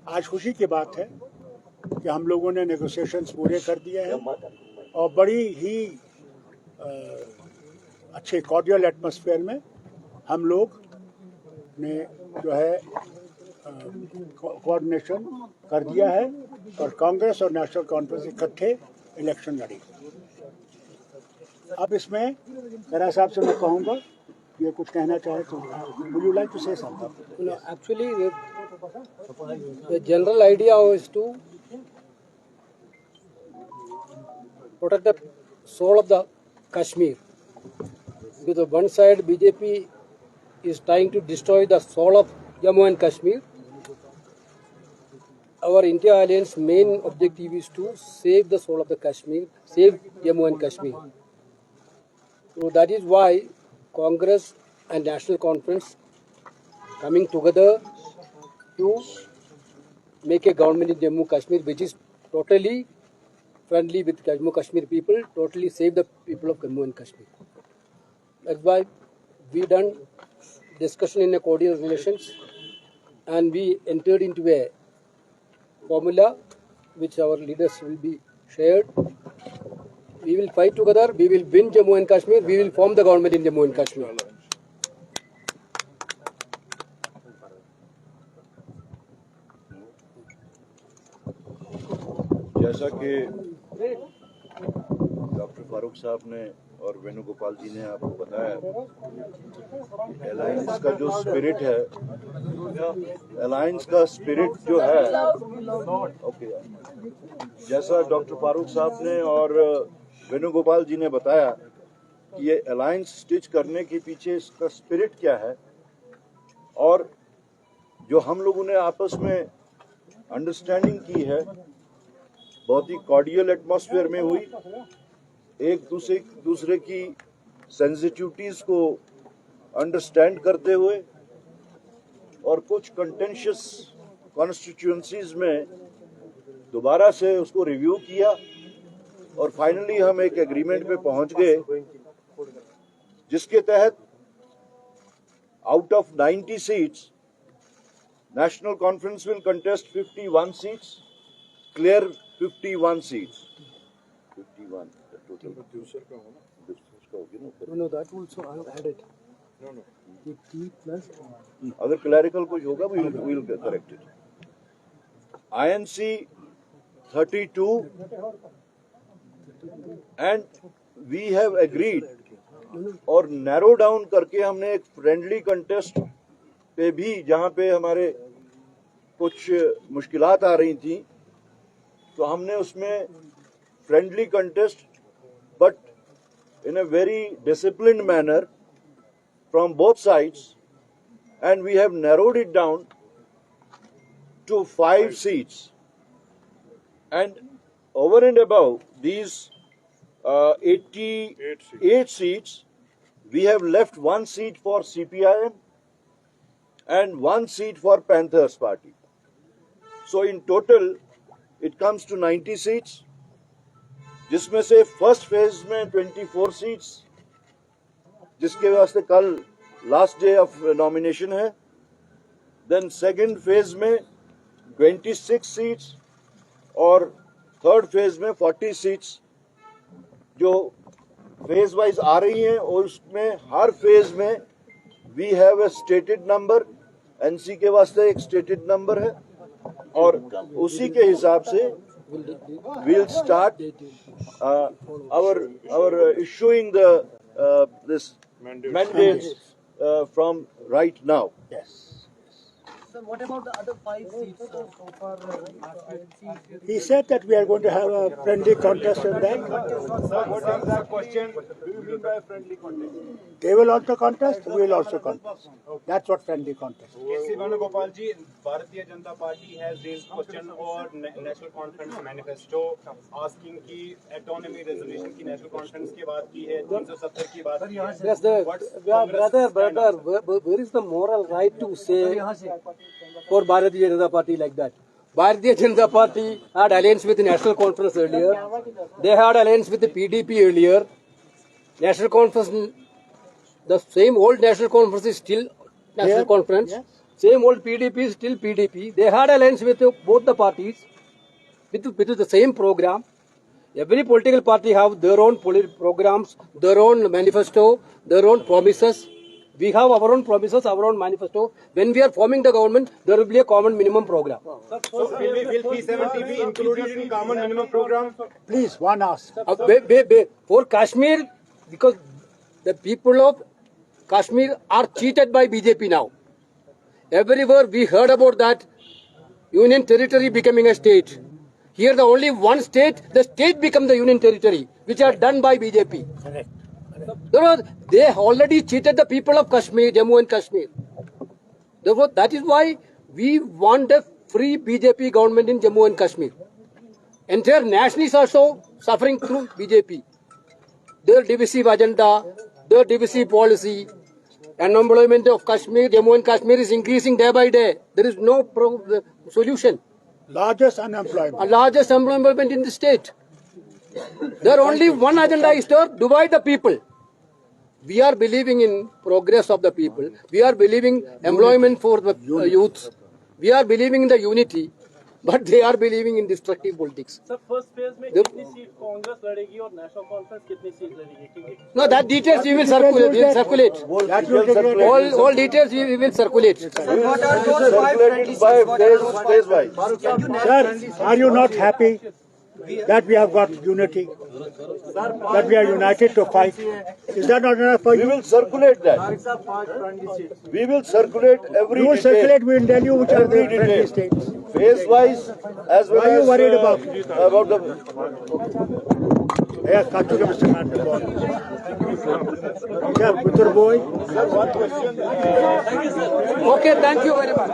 आज खुशी की बात है कि हम लोगों ने नेगोशिएशंस पूरे कर दिए हैं और बड़ी ही अच्छे कॉर्डियल एटमॉस्फेयर में हम लोग ने जो है कोऑर्डिनेशन कर दिया है और कांग्रेस और नेशनल कॉन्फ्रेंस इकट्ठे इलेक्शन लड़ेगी। अब इसमें खैरा साहब से मैं कहूँगा ये कुछ कहना चाहे तो would you like to say something? No, actually, the general idea is to protect the soul of the Kashmir. Because on one side, BJP is trying to destroy the soul of Jammu and Kashmir. Our India Alliance main objective is to save the soul of the Kashmir, save Jammu and Kashmir. So that is why Congress and National Conference coming together to make a government in Jammu Kashmir which is totally friendly with Jammu Kashmir people, totally save the people of Jammu and Kashmir. That's why we done discussion in a cordial relations and we entered into a formula which our leaders will be shared. We will fight together, we will win Jammu and Kashmir, we will form the government in Jammu and Kashmir. जैसा कि doctor Farooq साहब ने और वेणुगोपाल जी ने आपको बताया, alliance का जो स्पिरिट है, अलायंस का स्पिरिट जो है, ओके, जैसा डॉक्टर फारूक साहब ने और वेणुगोपाल जी ने बताया कि ये अलायंस स्टिच करने के पीछे इसका स्पिरिट क्या है और जो हम लोगों ने आपस में अंडरस्टैंडिंग की है बहुत ही कॉर्डियल एटमॉस्फेयर में हुई, एक दूसरे की सेंसिटिविटीज को अंडरस्टैंड करते हुए और कुछ कंटेंशियस कॉन्स्टिट्यूएंसीज में दोबारा से उसको रिव्यू किया और फाइनली हम एक एग्रीमेंट पे पहुंच गए जिसके तहत out of 90 seats national conference will contest 51 seats, clear 51 seats. 51 the total. No, that also I have added. No. 50 plus. अगर क्लैरिकल कुछ होगा we'll correct it. INC 32 and we have agreed और नैरो डाउन करके हमने एक friendly contest पे भी जहाँ पे हमारे कुछ मुश्किलात आ रही थी तो हमने उसमें friendly contest but in a very disciplined manner from both sides and we have narrowed it down to 5 seats and over and above these 88 seats we have left 1 seat for CPIM and 1 seat for Panthers party. So in total it comes to 90 seats, जिसमें से first phase में 24 seats जिसके वास्ते कल last day of nomination है, then second phase में 26 seats और third phase में 40 सीट्स जो फेज वाइज आ रही हैं और उसमें हर फेज में we have a stated number, NC के वास्ते एक स्टेटेड नंबर है और उसी के हिसाब से we'll start our issuing the this mandates from right now. Yes. So what about the other 5 seats so far? He said that we are going to have a friendly contest in that. Sir, what is the question? Do you mean by friendly contest? They will also contest, we will also contest. That's what friendly contest is. K.C. Venugopal ji, Bharatiya Janata Party has raised question or National Conference manifesto asking ki autonomy resolution की National Conference की बात की है, 370 की बात की है. Yes, brother, where is the moral right to say for Bharatiya Janata Party like that? Bharatiya Janata Party had alliance with the National Conference earlier. They had alliance with the PDP earlier. National Conference, the same old National Conference is still National Conference. Yes. Same old PDP, still PDP. They had alliance with both the parties, with the same program. Every political party have their own programs, their own manifesto, their own promises. We have our own promises, our own manifesto. When we are forming the government, there will be a common minimum program. So will P70 be included in common minimum program? Please, one ask. For Kashmir, because the people of Kashmir are cheated by BJP now. Everywhere we heard about that union territory becoming a state. Here the only one state, the state become the union territory, which are done by BJP. Correct. They already cheated the people of Kashmir, Jammu and Kashmir. Therefore, that is why we want a free BJP government in Jammu and Kashmir. Entire nation is also suffering through BJP. Their divisive agenda, their divisive policy, unemployment of Kashmir, Jammu and Kashmir is increasing day by day. There is no solution. Largest unemployment. Largest unemployment in the state. There only one agenda is to divide the people. We are believing in progress of the people. We are believing employment for the youth. We are believing in the unity. But they are believing in destructive politics. Sir first phase में कितनी seat Congress लड़ेगी और national conference कितनी seat लड़ेगी क्योंकि No, that details we will circulate. We will circulate. All details we will circulate. Circulated by phase wise. Sir, are you not happy that we have got unity? That we are united to fight? Is that not enough for We you? will circulate that. We will circulate every You will detail. circulate, we will tell you which are the Every friendly detail. states. Phase wise as well Why are you as worried about the Yeah, Katu ke Mr. Khan. Yeah, Putur boy. Okay, thank you very much.